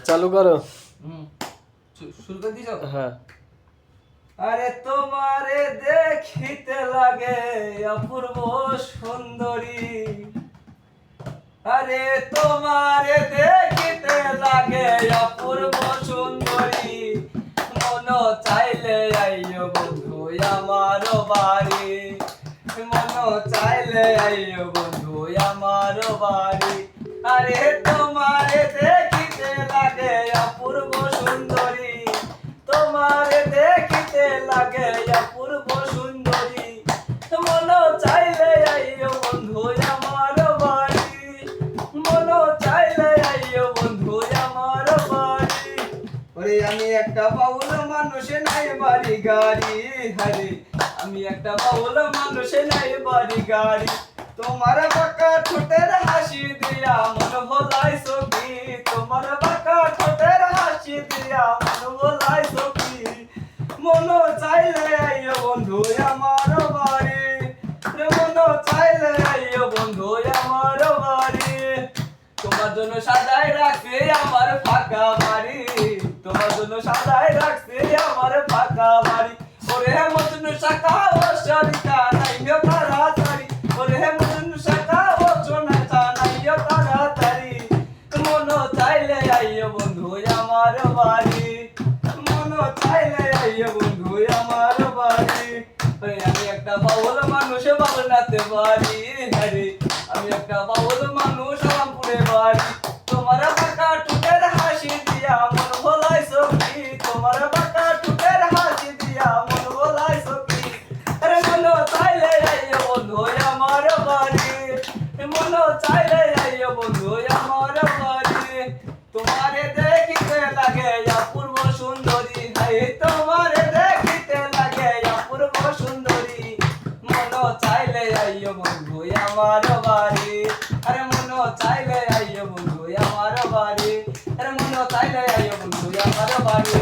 চালু করো। শুরু করে দিছো? হ্যাঁ। আরে তোমারে দেখিতে লাগে অপূর্ব সুন্দরী, আরে তোমারে দেখিতে লাগে অপূর্ব সুন্দরী, মন চাইলে আইও বন্ধু আমার বাড়ি, মন চাইলে আইও বন্ধু আমার বাড়ি। আরে তোমারে দেখিতে লাগে অপূর্ব সুন্দরী, তোমারে দেখিতে লাগে অপূর্ব সুন্দরী, মন চাইলে আইও বন্ধু আমার বাড়ি, মন চাইলে আইও বন্ধু আমার বাড়ি। ওরে আমি একটা বাউল মানুষে নাই বাড়ি গাড়ি, হারে আমি একটা বাউল মানুষে নাই বাড়ি গাড়ি, তোমার বাঁকা ঠোঁটের হাসি দিয়া মন ভোলাইছো কি, তোমার বাঁকা ঠোঁটের হাসি দিয়া মন ভোলাইছো কি, মন চাইলে আইও বন্ধু আমার বাড়ি, মন চাইলে আইও বন্ধু আমার বাড়ি। তোমার জন্য সাজায় রাখছে আমার ফাঁকা বাড়ি, তোমার জন্য সাজায় রাখছে আমার ফাঁকা বাড়ি। ওরে মজনু শাখা ও সরিতা নাইও তাড়াতাড়ি, ওরে মজনু শাখা ও সোনাটা নাইও তাড়াতাড়ি, মন চাইলে আইও বন্ধু আমার বাড়ি, মন চাইলে আইও বন্ধু আমার বাড়ি। আমি একটা বাউল মানুষ বাবনাতে বাড়ি, হ্যারে আমি একটা বাউল মানুষ রামপুরে বাড়ি, তোমার বাঁকা ঠোঁটের হাসি দিয়া মন ভোলাইছো কি, তোমার বাঁকা ঠোঁটের হাসি দিয়া মন ভোলাইছো কি, আরে মন চাইলে আইও বন্ধু আমার বাড়ি, মন চাইলে আইও বন্ধু আমার বাড়ি। তোমারে দেখিতে লাগে অপূর্ব সুন্দরী, হাই তোমারে দেখিতে লাগে অপূর্ব সুন্দরী, মন চাইলে আইও বন্ধু আমার বাড়ি, আরে মন চাইলে আইও বন্ধু আমার বাড়ি, আরে মন চাইলে আইও বন্ধু আমার বাড়ি।